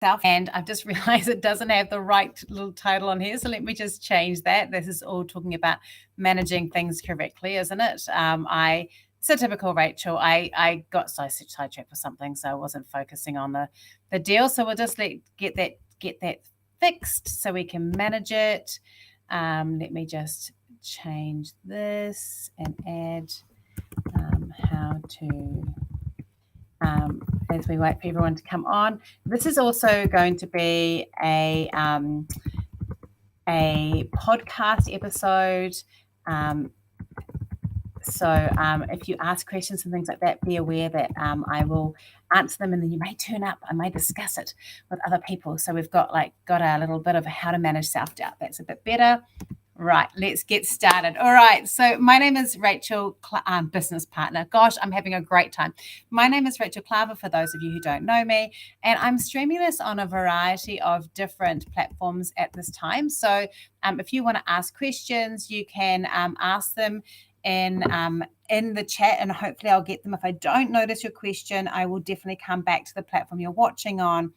self, and I've just realized it doesn't have the right little title on here, so let me just change that. This is all talking about managing things correctly, isn't it? It's a typical Rachel. I got sidetracked for something, so I wasn't focusing on the deal. So we'll just get that fixed so we can manage it. Let me just change this and add how to as we wait for everyone to come on. This is also going to be a podcast episode. So if you ask questions and things like that, be aware that I will answer them, and then you may turn up. I may discuss it with other people. So we've got a little bit of how to manage self-doubt. That's a bit better. Right, let's get started. All right, so my name is Rachel, business partner. Gosh, I'm having a great time. My name is Rachel Klaver, for those of you who don't know me, and I'm streaming this on a variety of different platforms at this time. So if you want to ask questions, you can ask them in the chat, and hopefully I'll get them. If I don't notice your question, I will definitely come back to the platform you're watching on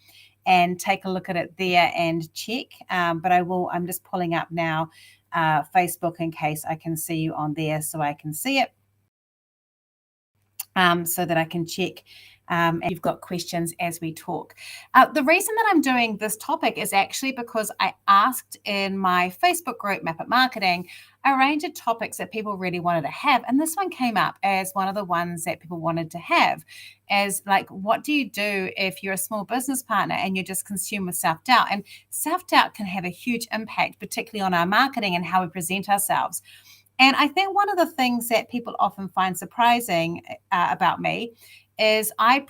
and take a look at it there and check. But I'm just pulling up now Facebook in case I can see you on there, so I can see it, so that I can check and you've got questions as we talk. The reason that I'm doing this topic is actually because I asked in my Facebook group, Map It Marketing, a range of topics that people really wanted to have. And this one came up as one of the ones that people wanted to have, as what do you do if you're a small business partner and you're just consumed with self-doubt? And self-doubt can have a huge impact, particularly on our marketing and how we present ourselves. And I think one of the things that people often find surprising about me is I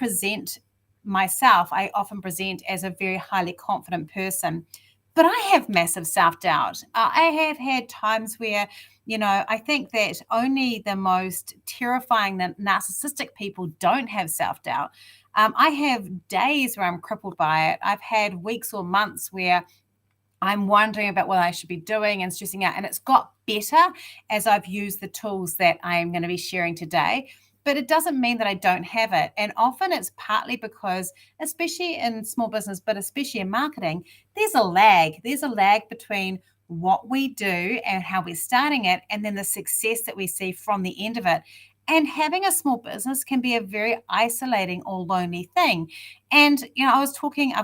often present as a very highly confident person, but I have massive self-doubt. I have had times where, I think that only the most terrifying narcissistic people don't have self-doubt. I have days where I'm crippled by it. I've had weeks or months where I'm wondering about what I should be doing and stressing out. And it's got better as I've used the tools that I'm going to be sharing today. But it doesn't mean that I don't have it. And often it's partly because, especially in small business, but especially in marketing, there's a lag. There's a lag between what we do and how we're starting it, and then the success that we see from the end of it. And having a small business can be a very isolating or lonely thing. And, I've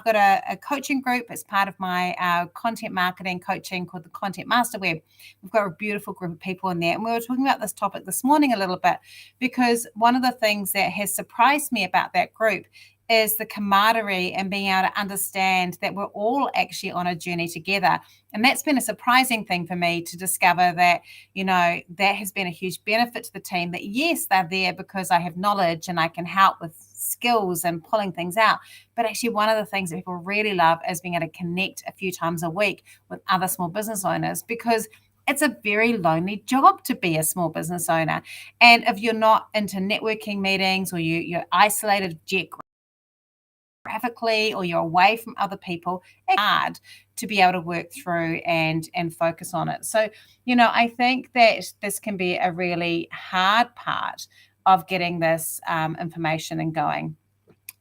got a coaching group as part of my content marketing coaching called the Content Master Web. We've got a beautiful group of people in there. And we were talking about this topic this morning a little bit, because one of the things that has surprised me about that group is the camaraderie and being able to understand that we're all actually on a journey together. And that's been a surprising thing for me to discover that, that has been a huge benefit to the team, that yes, they're there because I have knowledge and I can help with skills and pulling things out. But actually one of the things that people really love is being able to connect a few times a week with other small business owners, because it's a very lonely job to be a small business owner. And if you're not into networking meetings, or you're isolated geographically, or you're away from other people, it's hard to be able to work through and focus on it. So, I think that this can be a really hard part of getting this information and going.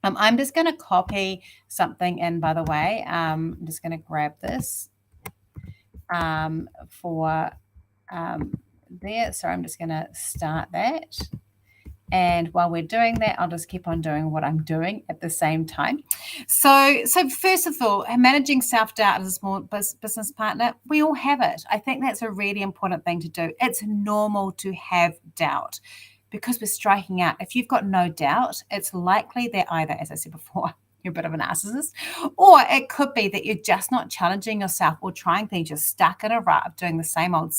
I'm just going to copy something in, by the way. I'm just going to grab this for there. So I'm just going to start that. And while we're doing that, I'll just keep on doing what I'm doing at the same time. So first of all, managing self-doubt as a small business partner, we all have it. I think that's a really important thing to do. It's normal to have doubt, because we're striking out. If you've got no doubt, it's likely that either, as I said before, you're a bit of a narcissist, or it could be that you're just not challenging yourself or trying things. You're stuck in a rut of doing the same old.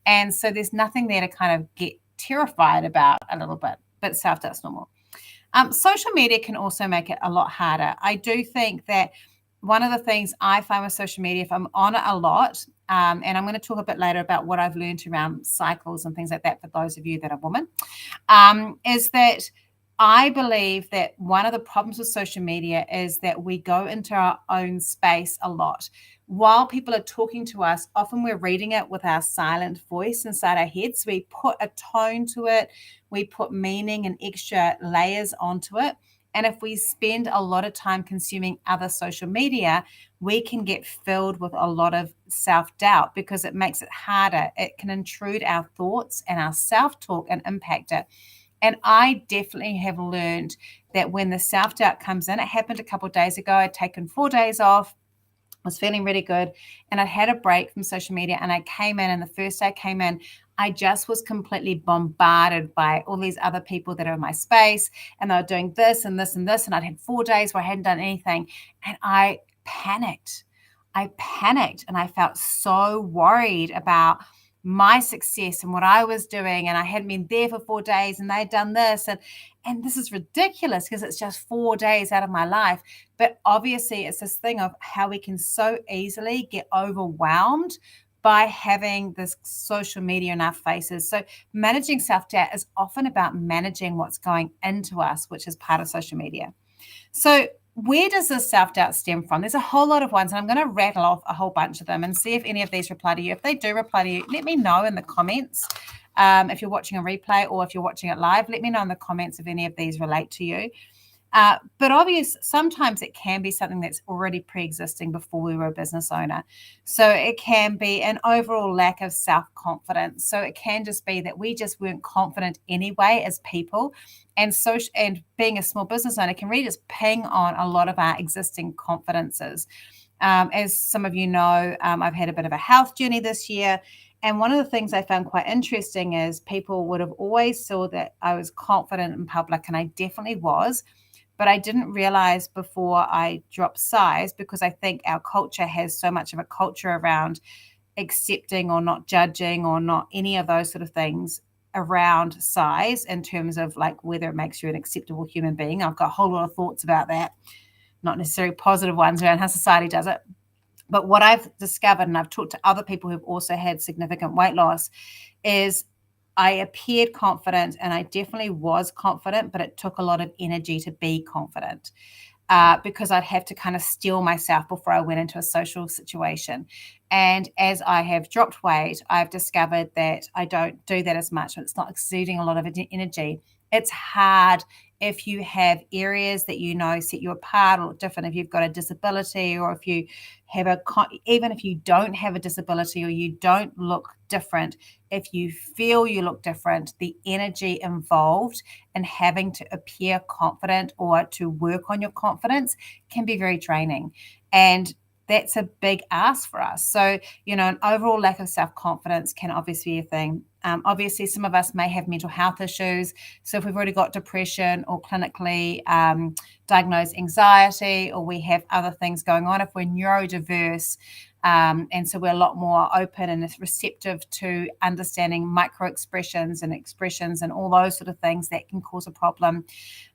And so there's nothing there to kind of get terrified about a little bit, but self-doubt's normal. Social media can also make it a lot harder. I do think that one of the things I find with social media, if I'm on it a lot, and I'm going to talk a bit later about what I've learned around cycles and things like that for those of you that are women, is that I believe that one of the problems with social media is that we go into our own space a lot. While people are talking to us, often we're reading it with our silent voice inside our heads. We put a tone to it. We put meaning and extra layers onto it. And if we spend a lot of time consuming other social media, we can get filled with a lot of self-doubt because it makes it harder. It can intrude our thoughts and our self-talk and impact it. And I definitely have learned that when the self-doubt comes in, it happened a couple of days ago. I'd taken 4 days off. I was feeling really good, and I had a break from social media, and I came in, and the first day I came in, I just was completely bombarded by all these other people that are in my space, and they were doing this and this and this, and I'd had 4 days where I hadn't done anything, and I panicked. I panicked, and I felt so worried about my success and what I was doing, and I hadn't been there for 4 days, and they'd done this, and this is ridiculous because it's just 4 days out of my life. But obviously, it's this thing of how we can so easily get overwhelmed by having this social media in our faces. So managing self-doubt is often about managing what's going into us, which is part of social media. So where does this self-doubt stem from? There's a whole lot of ones, and I'm going to rattle off a whole bunch of them and see if any of these reply to you. If they do reply to you, let me know in the comments. If you're watching a replay or if you're watching it live, let me know in the comments if any of these relate to you. But sometimes it can be something that's already pre-existing before we were a business owner. So it can be an overall lack of self-confidence. So it can just be that we just weren't confident anyway as people. And being a small business owner can really just ping on a lot of our existing confidences. As some of you know, I've had a bit of a health journey this year. And one of the things I found quite interesting is people would have always saw that I was confident in public, and I definitely was. But I didn't realize before I dropped size, because I think our culture has so much of a culture around accepting or not judging or not any of those sort of things around size in terms of like whether it makes you an acceptable human being. I've got a whole lot of thoughts about that, not necessarily positive ones around how society does it. But what I've discovered, and I've talked to other people who've also had significant weight loss, is I appeared confident, and I definitely was confident, but it took a lot of energy to be confident because I'd have to kind of steel myself before I went into a social situation. And as I have dropped weight, I've discovered that I don't do that as much. It's not exuding a lot of energy. It's hard if you have areas that you know set you apart or look different, if you've got a disability, or if you have even if you don't have a disability or you don't look different, if you feel you look different, the energy involved in having to appear confident or to work on your confidence can be very draining. And that's a big ask for us. So, an overall lack of self-confidence can obviously be a thing. Obviously, some of us may have mental health issues. So if we've already got depression or clinically diagnosed anxiety, or we have other things going on, if we're neurodiverse, and so we're a lot more open and receptive to understanding micro expressions and expressions and all those sort of things, that can cause a problem.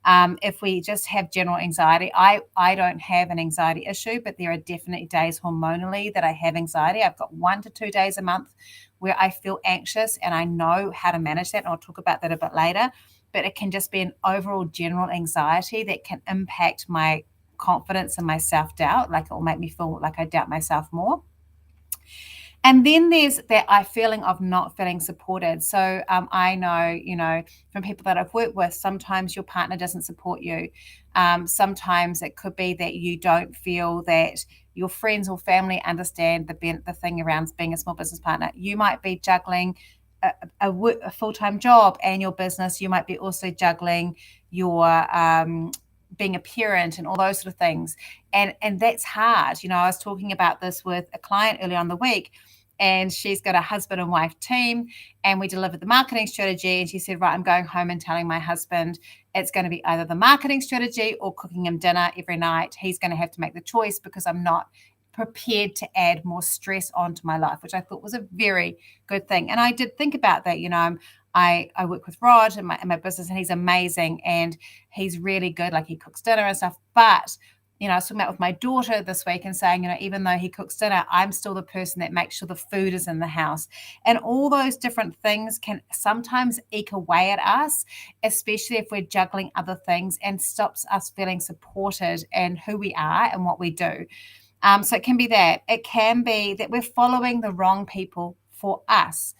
If we just have general anxiety, I don't have an anxiety issue, but there are definitely days hormonally that I have anxiety. I've got 1 to 2 days a month where I feel anxious, and I know how to manage that. And I'll talk about that a bit later. But it can just be an overall general anxiety that can impact my confidence and my self-doubt. Like, it will make me feel like I doubt myself more. And then there's that feeling of not feeling supported. So I know, from people that I've worked with, sometimes your partner doesn't support you. Sometimes it could be that you don't feel that your friends or family understand the thing around being a small business partner. You might be juggling a full-time job and your business. You might be also juggling your being a parent and all those sort of things. And that's hard. I was talking about this with a client earlier on the week, and she's got a husband and wife team, and we delivered the marketing strategy. And she said, right, I'm going home and telling my husband it's going to be either the marketing strategy or cooking him dinner every night. He's going to have to make the choice because I'm not prepared to add more stress onto my life, which I thought was a very good thing. And I did think about that. I work with Rod in my business, and he's amazing, and he's really good. Like, he cooks dinner and stuff. But, I was talking about with my daughter this week and saying, even though he cooks dinner, I'm still the person that makes sure the food is in the house. And all those different things can sometimes eke away at us, especially if we're juggling other things, and stops us feeling supported in who we are and what we do. So it can be that. It can be that we're following the wrong people for us.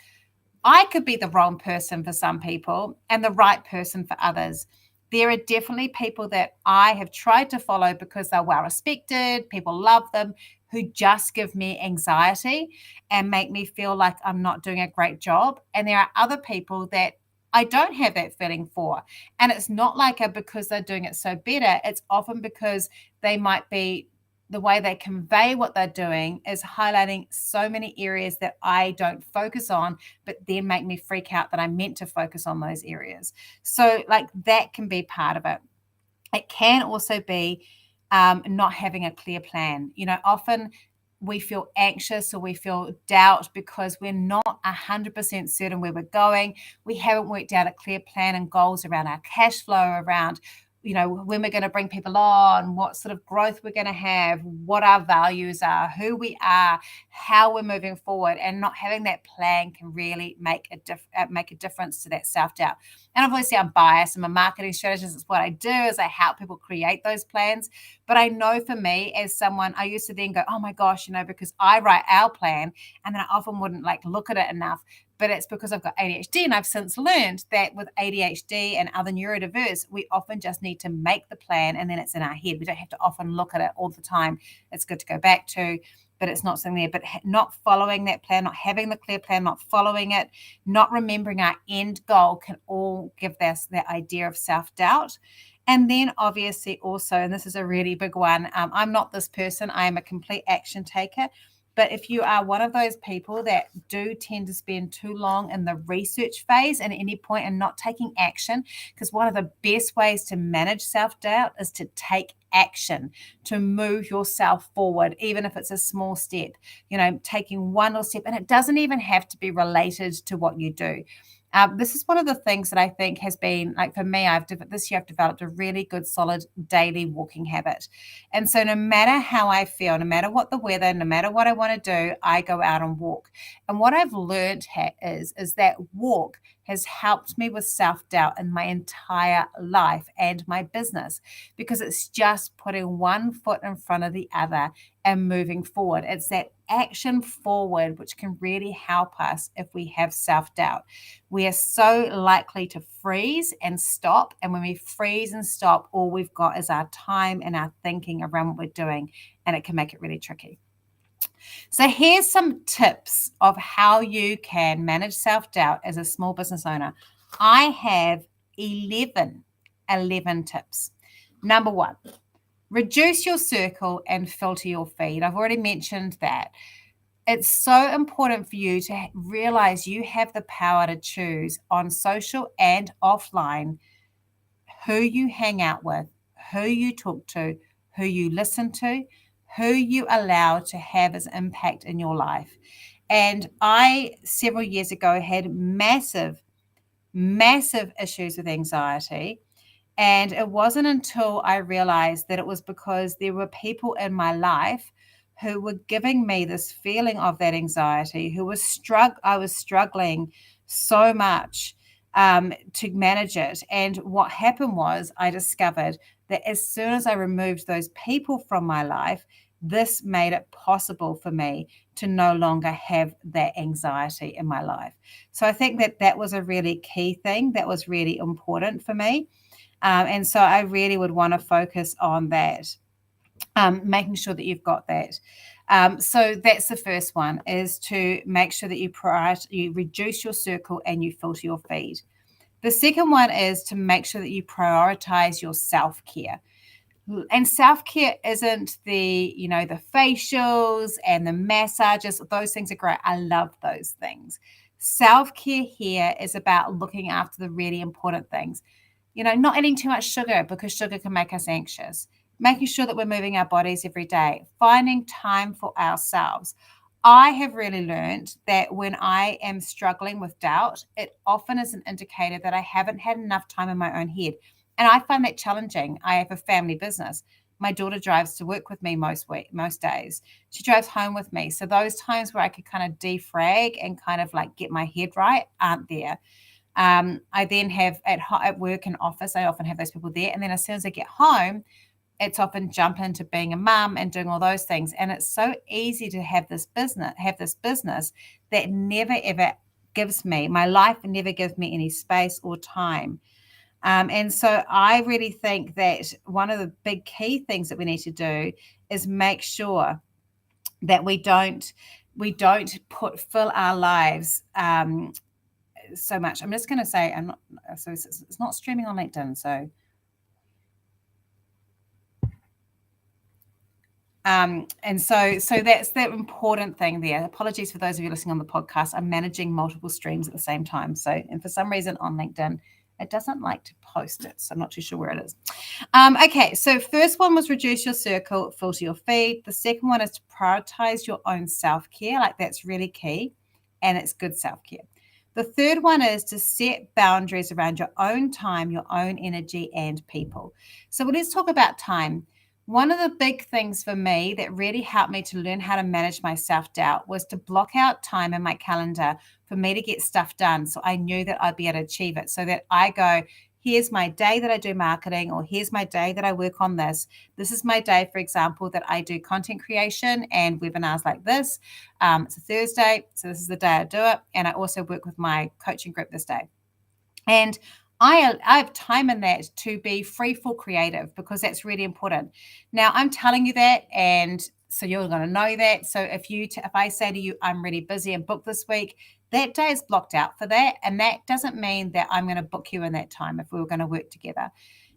I could be the wrong person for some people and the right person for others. There are definitely people that I have tried to follow because they're well respected, people love them, who just give me anxiety and make me feel like I'm not doing a great job. And there are other people that I don't have that feeling for. And it's not like because they're doing it so better. It's often because they might be, the way they convey what they're doing is highlighting so many areas that I don't focus on, but then make me freak out that I'm meant to focus on those areas. So like that can be part of it. It can also be not having a clear plan. Often we feel anxious or we feel doubt because we're not 100% certain where we're going. We haven't worked out a clear plan and goals around our cash flow, around when we're going to bring people on, what sort of growth we're going to have, what our values are, who we are, how we're moving forward. And not having that plan can really make a difference to that self-doubt. And obviously I'm biased. I'm a marketing strategist. It's what I do, is I help people create those plans. But I know for me, as someone, I used to then go, oh my gosh, because I write our plan and then I often wouldn't look at it enough. But it's because I've got ADHD, and I've since learned that with ADHD and other neurodiverse, we often just need to make the plan and then it's in our head. We don't have to often look at it all the time. It's good to go back to, but it's not something there. But not following that plan, not having the clear plan, not following it, not remembering our end goal can all give us that idea of self-doubt. And then obviously also, and this is a really big one, I'm not this person. I am a complete action taker. But if you are one of those people that do tend to spend too long in the research phase at any point and not taking action, because one of the best ways to manage self-doubt is to take action, to move yourself forward, even if it's a small step, taking one little step. And it doesn't even have to be related to what you do. This is one of the things that I think has been, for me, this year I've developed a really good, solid daily walking habit. And so no matter how I feel, no matter what the weather, no matter what I want to do, I go out and walk. And what I've learned is that walk has helped me with self-doubt in my entire life and my business, because it's just putting one foot in front of the other and moving forward. It's that action forward which can really help us if we have self-doubt. We are so likely to freeze and stop. And when we freeze and stop, all we've got is our time and our thinking around what we're doing, and it can make it really tricky. So here's some tips of how you can manage self-doubt as a small business owner. I have 11 tips. Number one, reduce your circle and filter your feed. I've already mentioned that. It's so important for you to realize you have the power to choose on social and offline who you hang out with, who you talk to, who you listen to, who you allow to have as impact in your life. And I, several years ago, had massive issues with anxiety. And it wasn't until I realized that it was because there were people in my life who were giving me this feeling of that anxiety, I was struggling so much to manage it. And what happened was I discovered that as soon as I removed those people from my life, this made it possible for me to no longer have that anxiety in my life. So I think that was a really key thing that was really important for me. And so I really would want to focus on that, making sure that you've got that. So that's the first one, is to make sure that you reduce your circle and you filter your feed. The second one is to make sure that you prioritize your self-care. And self-care isn't the facials and the massages. Those things are great. I love those things. Self-care here is about looking after the really important things. Not eating too much sugar, because sugar can make us anxious. Making sure that we're moving our bodies every day. Finding time for ourselves. I have really learned that when I am struggling with doubt, it often is an indicator that I haven't had enough time in my own head. And I find that challenging. I have a family business. My daughter drives to work with me most days. She drives home with me. So those times where I could kind of defrag and kind of get my head right aren't there. I then have at work and office, I often have those people there. And then as soon as I get home, it's often jump into being a mum and doing all those things. And it's so easy to have this business that never, ever gives me, my life never gives me any space or time. And so I really think that one of the big key things that we need to do is make sure that we don't fill our lives so much. I'm just going to say, I'm not, so it's not streaming on LinkedIn. So, and so that's the important thing there. Apologies for those of you listening on the podcast. I'm managing multiple streams at the same time. So, and for some reason on LinkedIn, it doesn't like to post it. So I'm not too sure where it is. Okay, so first one was reduce your circle, filter your feed. The second one is to prioritize your own self-care. Like that's really key, and it's good self-care. The third one is to set boundaries around your own time, your own energy, and people. So let's talk about time. One of the big things for me that really helped me to learn how to manage my self-doubt was to block out time in my calendar for me to get stuff done. So I knew that I'd be able to achieve it. So that I go, here's my day that I do marketing, or here's my day that I work on this. This is my day, for example, that I do content creation and webinars like this. It's a Thursday, so this is the day I do it. And I also work with my coaching group this day. And I have time in that to be free for creative, because that's really important. Now I'm telling you that, and so you're going to know that. So if I say to you, I'm really busy and booked this week, that day is blocked out for that. And that doesn't mean that I'm going to book you in that time if we were going to work together.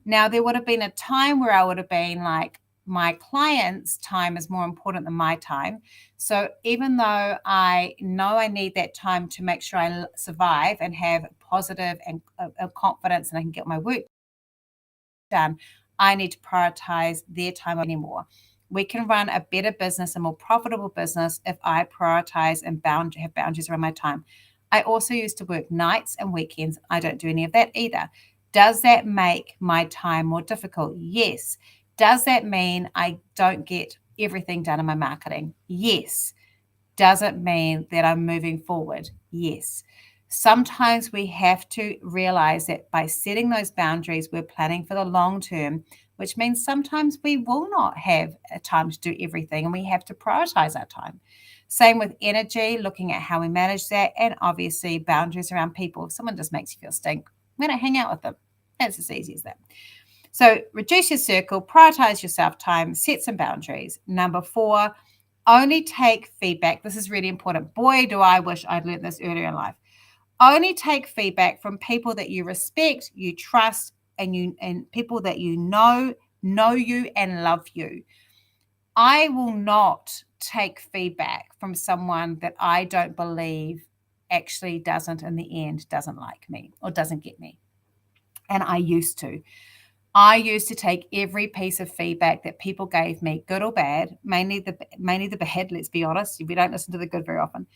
Now, there would have been a time where I would have been like, my client's time is more important than my time. So even though I know I need that time to make sure I survive and have positive and confidence and I can get my work done, I need to prioritize their time anymore. We can run a better business, a more profitable business, if I prioritize and have boundaries around my time. I also used to work nights and weekends. I don't do any of that either. Does that make my time more difficult? Yes. Does that mean I don't get everything done in my marketing? Yes. Does it mean that I'm moving forward? Yes. Sometimes we have to realize that by setting those boundaries, we're planning for the long term, which means sometimes we will not have time to do everything and we have to prioritize our time. Same with energy, looking at how we manage that, and obviously boundaries around people. If someone just makes you feel stink, we don't hang out with them. That's as easy as that. So reduce your circle, prioritize your self-time, set some boundaries. Number 4, only take feedback. This is really important. Boy, do I wish I'd learned this earlier in life. Only take feedback from people that you respect, you trust, and people that you know you and love you. I will not take feedback from someone that I don't believe actually doesn't like me or doesn't get me. And I used to. I used to take every piece of feedback that people gave me, good or bad, mainly the bad, let's be honest. We don't listen to the good very often.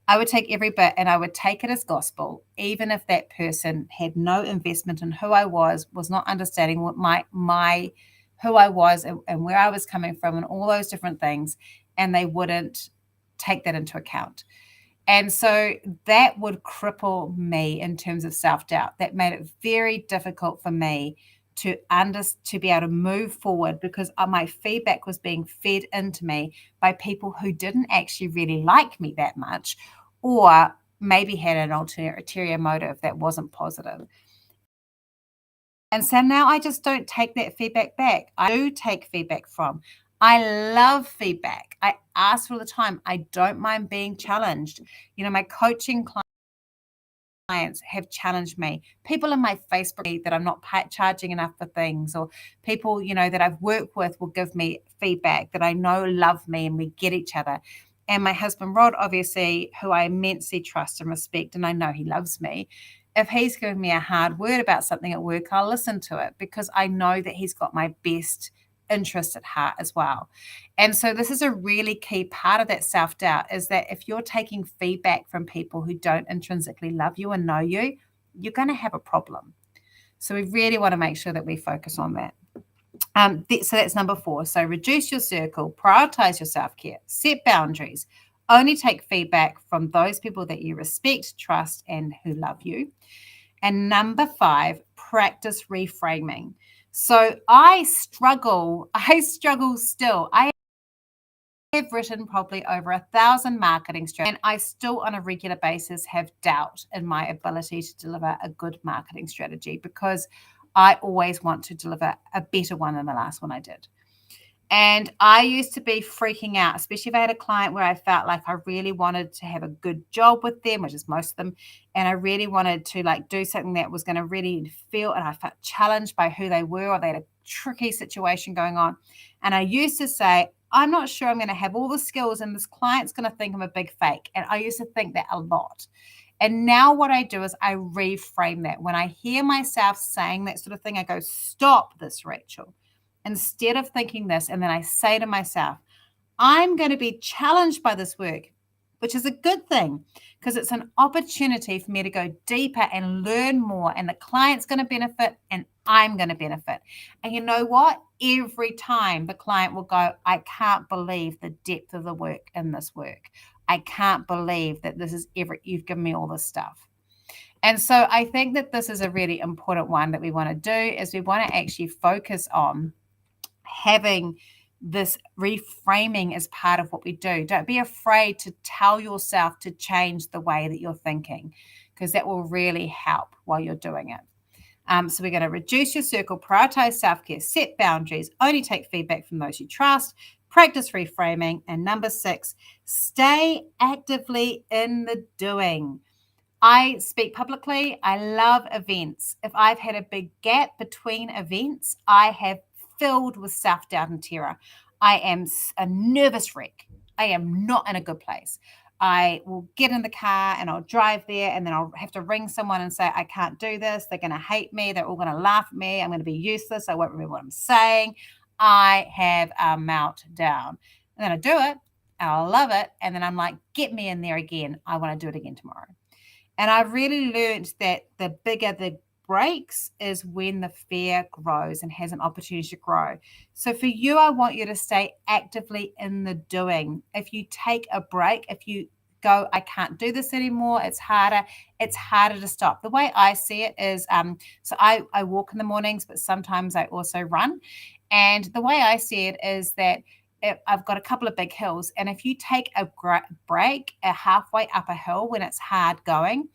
I would take every bit and I would take it as gospel, even if that person had no investment in who I was not understanding what who I was and where I was coming from and all those different things, and they wouldn't take that into account. And so that would cripple me in terms of self-doubt. That made it very difficult for me to be able to move forward, because my feedback was being fed into me by people who didn't actually really like me that much, or maybe had an ulterior motive that wasn't positive. And so now I just don't take that feedback back. I do take feedback from. I love feedback. I ask for all the time. I don't mind being challenged. My coaching clients have challenged me. People in my Facebook that I'm not charging enough for things, or people, that I've worked with will give me feedback that I know love me and we get each other. And my husband, Rod, obviously, who I immensely trust and respect, and I know he loves me. If he's giving me a hard word about something at work, I'll listen to it, because I know that he's got my best interest at heart as well. And so this is a really key part of that self-doubt, is that if you're taking feedback from people who don't intrinsically love you and know you, you're going to have a problem. So we really want to make sure that we focus on that. So that's number 4. So reduce your circle, prioritize your self-care, set boundaries, only take feedback from those people that you respect, trust, and who love you. And number 5, practice reframing. So I struggle still. I have written probably over 1,000 marketing strategies, and I still on a regular basis have doubt in my ability to deliver a good marketing strategy, because I always want to deliver a better one than the last one I did. And I used to be freaking out, especially if I had a client where I felt like I really wanted to have a good job with them, which is most of them. And I really wanted to like do something that was going to really feel, and I felt challenged by who they were, or they had a tricky situation going on. And I used to say, I'm not sure I'm going to have all the skills, and this client's going to think I'm a big fake. And I used to think that a lot. And now what I do is I reframe that. When I hear myself saying that sort of thing, I go, stop this, Rachel. Instead of thinking this, and then I say to myself, I'm going to be challenged by this work, which is a good thing because it's an opportunity for me to go deeper and learn more. And the client's going to benefit and I'm going to benefit. And you know what? Every time the client will go, I can't believe the depth of the work in this work. I can't believe that this is you've given me all this stuff. And so I think that this is a really important one that we want to do, is we want to actually focus on having this reframing as part of what we do. Don't be afraid to tell yourself to change the way that you're thinking, because that will really help while you're doing it. So we're going to reduce your circle, prioritize self-care, set boundaries, only take feedback from those you trust, practice reframing, and number 6, stay actively in the doing. I speak publicly. I love events. If I've had a big gap between events, I have filled with self-doubt and terror. I am a nervous wreck. I am not in a good place. I will get in the car and I'll drive there, and then I'll have to ring someone and say, I can't do this. They're going to hate me. They're all going to laugh at me. I'm going to be useless. I won't remember what I'm saying. I have a meltdown. And then I do it and I love it. And then I'm like, get me in there again. I want to do it again tomorrow. And I've really learned that the bigger the breaks is when the fear grows and has an opportunity to grow. So for you, I want you to stay actively in the doing. If you take a break, if you go, I can't do this anymore, it's harder to stop. The way I see it is, so I walk in the mornings, but sometimes I also run. And the way I see it is that I've got a couple of big hills, and if you take a break halfway up a hill when it's hard going,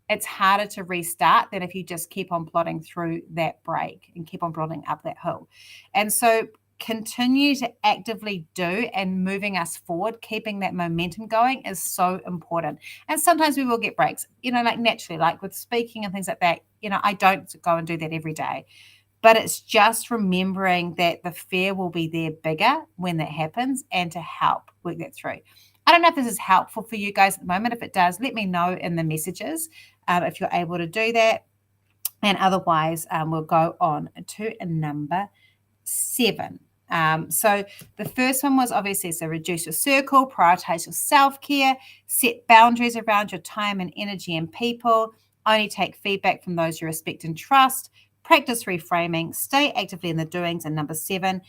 it's harder to restart than if you just keep on plodding through that break and keep on plodding up that hill. And so continue to actively do, and moving us forward, keeping that momentum going is so important. And sometimes we will get breaks, like naturally, like with speaking and things like that. I don't go and do that every day. But it's just remembering that the fear will be there bigger when that happens, and to help work that through. I don't know if this is helpful for you guys at the moment. If it does, let me know in the messages if you're able to do that. And otherwise, we'll go on to number 7. So the first one was obviously, so reduce your circle, prioritize your self-care, set boundaries around your time and energy and people, only take feedback from those you respect and trust, practice reframing, stay actively in the doings, and number 7,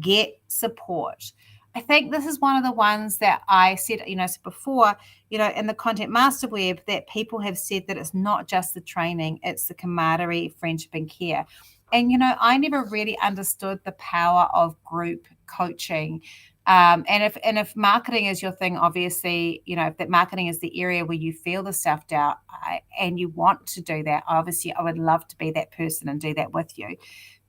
get support. I think this is one of the ones that I said, before, in the Content Master Web, that people have said that it's not just the training, it's the camaraderie, friendship, and care. And, I never really understood the power of group coaching. And if marketing is your thing, obviously, if that marketing is the area where you feel the self-doubt and you want to do that, obviously, I would love to be that person and do that with you.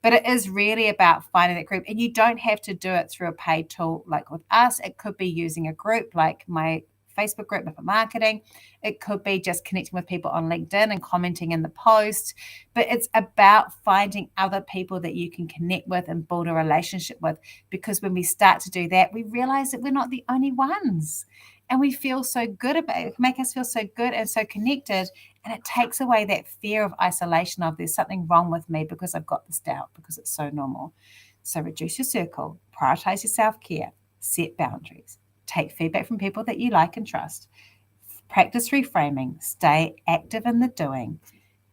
But it is really about finding that group. And you don't have to do it through a paid tool like with us. It could be using a group like my Facebook group for marketing. It could be just connecting with people on LinkedIn and commenting in the post. But it's about finding other people that you can connect with and build a relationship with. Because when we start to do that, we realize that we're not the only ones. And we feel so good about it. It make us feel so good and so connected. And it takes away that fear of isolation of there's something wrong with me because I've got this doubt, because it's so normal. So reduce your circle, prioritize your self-care, set boundaries, take feedback from people that you like and trust, practice reframing, stay active in the doing,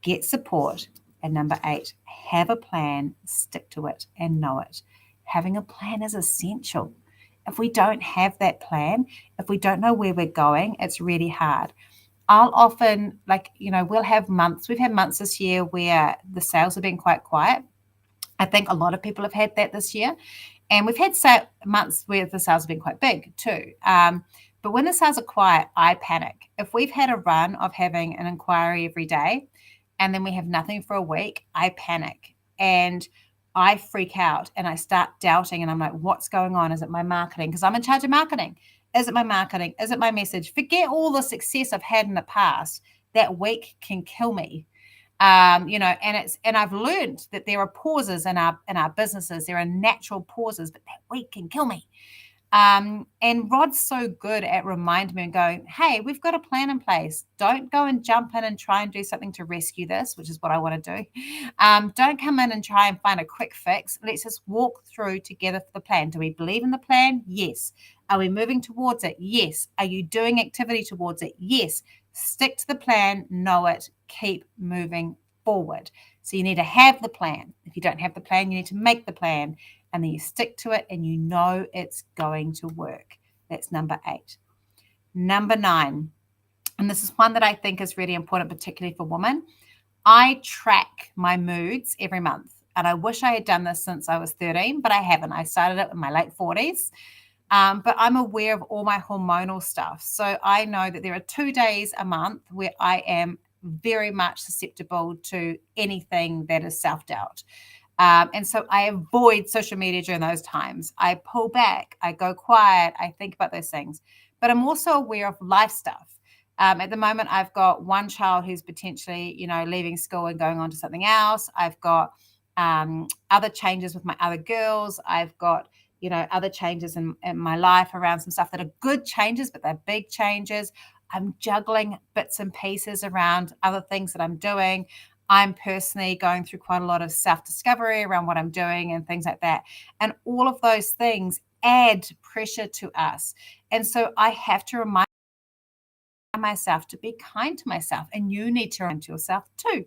get support, and number 8, have a plan, stick to it, and know it. Having a plan is essential. If we don't have that plan, if we don't know where we're going, it's really hard. I'll often, we'll have months. We've had months this year where the sales have been quite quiet. I think a lot of people have had that this year. And we've had months where the sales have been quite big too. But when the sales are quiet, I panic. If we've had a run of having an inquiry every day and then we have nothing for a week, I panic. and I freak out and I start doubting, and I'm like, what's going on? Is it my marketing? Because I'm in charge of marketing. Is it my marketing? Is it my message? Forget all the success I've had in the past. That week can kill me. And I've learned that there are pauses in our businesses. There are natural pauses, but that week can kill me. And Rod's so good at reminding me and going, hey, we've got a plan in place. Don't go and jump in and try and do something to rescue this, which is what I want to do. Don't come in and try and find a quick fix. Let's just walk through together for the plan. Do we believe in the plan? Yes. Are we moving towards it? Yes. Are you doing activity towards it? Yes. Stick to the plan, know it, keep moving forward. So you need to have the plan. If you don't have the plan, you need to make the plan. And then you stick to it and you know it's going to work. That's number 8. Number 9, and this is one that I think is really important, particularly for women. I track my moods every month. And I wish I had done this since I was 13, but I haven't. I started it in my late 40s. But I'm aware of all my hormonal stuff. So I know that there are 2 days a month where I am very much susceptible to anything that is self-doubt. And so I avoid social media during those times. I pull back, I go quiet, I think about those things. But I'm also aware of life stuff. At the moment, I've got one child who's potentially, leaving school and going on to something else. I've got other changes with my other girls. I've got, other changes in my life around some stuff that are good changes, but they're big changes. I'm juggling bits and pieces around other things that I'm doing. I'm personally going through quite a lot of self-discovery around what I'm doing and things like that. And all of those things add pressure to us. And so I have to remind myself to be kind to myself, and you need to remind yourself too.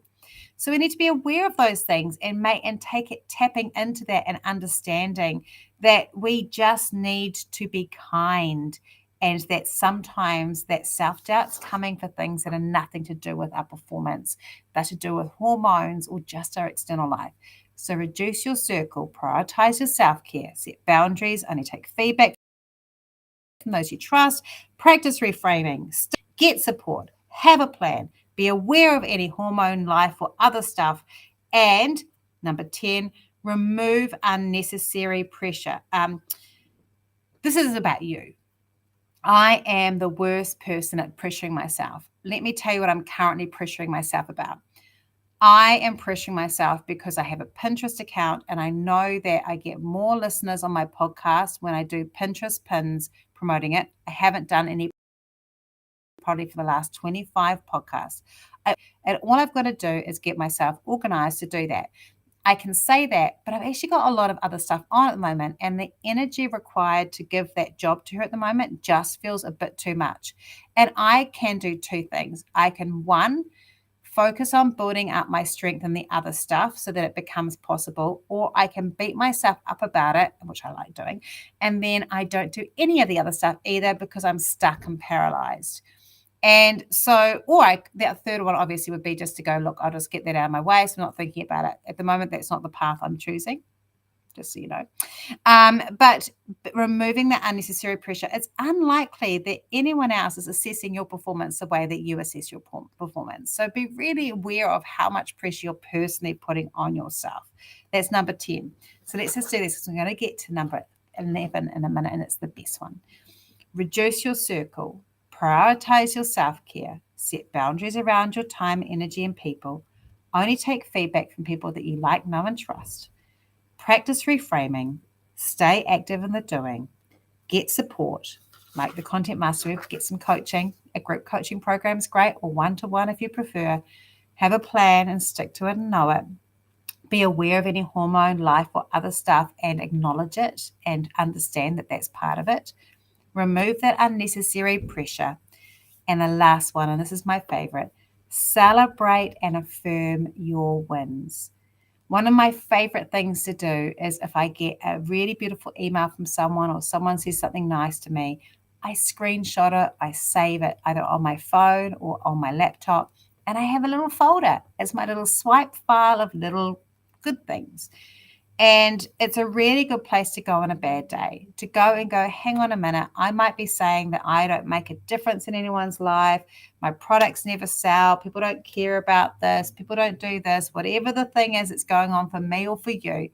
So we need to be aware of those things and tapping into that and understanding that we just need to be kind, and that sometimes that self-doubt's coming for things that are nothing to do with our performance, but to do with hormones or just our external life. So reduce your circle, prioritize your self-care, set boundaries, only take feedback from those you trust, practice reframing, get support, have a plan, be aware of any hormone, life, or other stuff. And number 10, remove unnecessary pressure. This is about you. I am the worst person at pressuring myself. Let me tell you what I'm currently pressuring myself about. I am pressuring myself because I have a Pinterest account, and I know that I get more listeners on my podcast when I do Pinterest pins promoting it. I haven't done any probably for the last 25 podcasts. And all I've got to do is get myself organized to do that. I can say that, but I've actually got a lot of other stuff on at the moment, and the energy required to give that job to her at the moment just feels a bit too much. And I can do 2 things. I can, 1, focus on building up my strength in the other stuff so that it becomes possible, or I can beat myself up about it, which I like doing, and then I don't do any of the other stuff either because I'm stuck and paralyzed. And so, that third one obviously would be just to go, look, I'll just get that out of my way. So I'm not thinking about it. At the moment, that's not the path I'm choosing, just so you know. But removing that unnecessary pressure, it's unlikely that anyone else is assessing your performance the way that you assess your performance. So be really aware of how much pressure you're personally putting on yourself. That's number 10. So let's just do this, because I'm going to get to number 11 in a minute, and it's the best one. Reduce your circle. Prioritize your self-care, set boundaries around your time, energy, and people. Only take feedback from people that you like, know, and trust. Practice reframing. Stay active in the doing. Get support, like the Content Mastery. Get some coaching. A group coaching program is great, or one-to-one if you prefer. Have a plan and stick to it and know it. Be aware of any hormone, life, or other stuff and acknowledge it and understand that that's part of it. Remove that unnecessary pressure. And the last one, and this is my favorite, celebrate and affirm your wins. One of my favorite things to do is if I get a really beautiful email from someone, or someone says something nice to me, I screenshot it, I save it either on my phone or on my laptop, and I have a little folder as my little swipe file of little good things. And it's a really good place to go on a bad day, to go and go, hang on a minute, I might be saying that I don't make a difference in anyone's life. My products never sell. People don't care about this. People don't do this. Whatever the thing is that's going on for me or for you.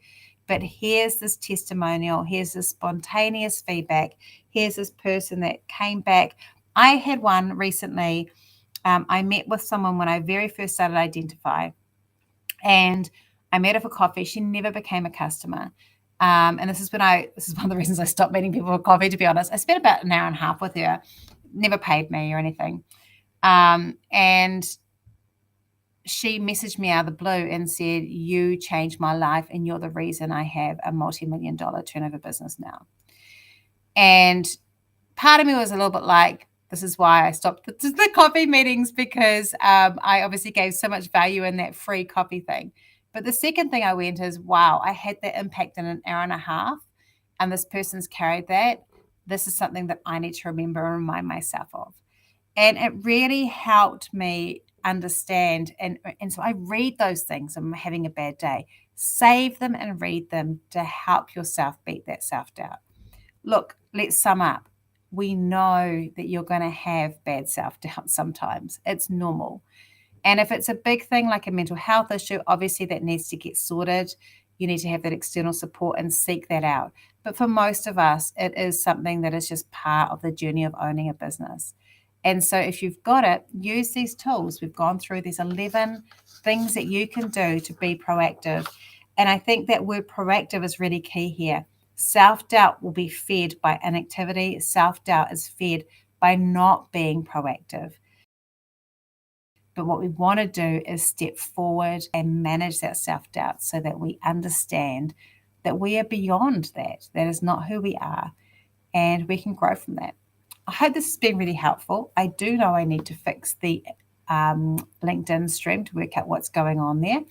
But here's this testimonial. Here's this spontaneous feedback. Here's this person that came back. I had one recently. I met with someone when I very first started Identify, and I met her for coffee. She never became a customer. And this is one of the reasons I stopped meeting people for coffee, to be honest. I spent about an hour and a half with her, never paid me or anything. And she messaged me out of the blue and said, you changed my life and you're the reason I have a multi-million-dollar turnover business now. And part of me was a little bit like, this is why I stopped the coffee meetings, because I obviously gave so much value in that free coffee thing. But the second thing I went is, wow, I had that impact in an hour and a half, and this person's carried that. This is something that I need to remember and remind myself of. And it really helped me understand. And so I read those things. I'm having a bad day. Save them and read them to help yourself beat that self-doubt. Look, let's sum up. We know that you're going to have bad self-doubt sometimes. It's normal. And if it's a big thing like a mental health issue, obviously that needs to get sorted. You need to have that external support and seek that out. But for most of us, it is something that is just part of the journey of owning a business. And so if you've got it, use these tools. We've gone through these 11 things that you can do to be proactive. And I think that word proactive is really key here. Self-doubt will be fed by inactivity. Self-doubt is fed by not being proactive. But what we want to do is step forward and manage that self-doubt so that we understand that we are beyond that. That is not who we are, and we can grow from that. I hope this has been really helpful. I do know I need to fix the LinkedIn stream to work out what's going on there. So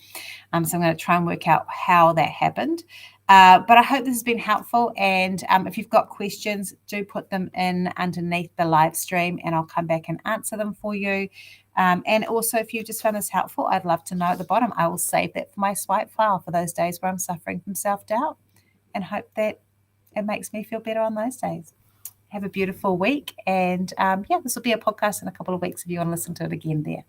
I'm going to try and work out how that happened. But I hope this has been helpful. And if you've got questions, do put them in underneath the live stream and I'll come back and answer them for you. And also, if you just found this helpful, I'd love to know at the bottom. I will save that for my swipe file for those days where I'm suffering from self-doubt, and hope that it makes me feel better on those days. Have a beautiful week. And this will be a podcast in a couple of weeks if you want to listen to it again there.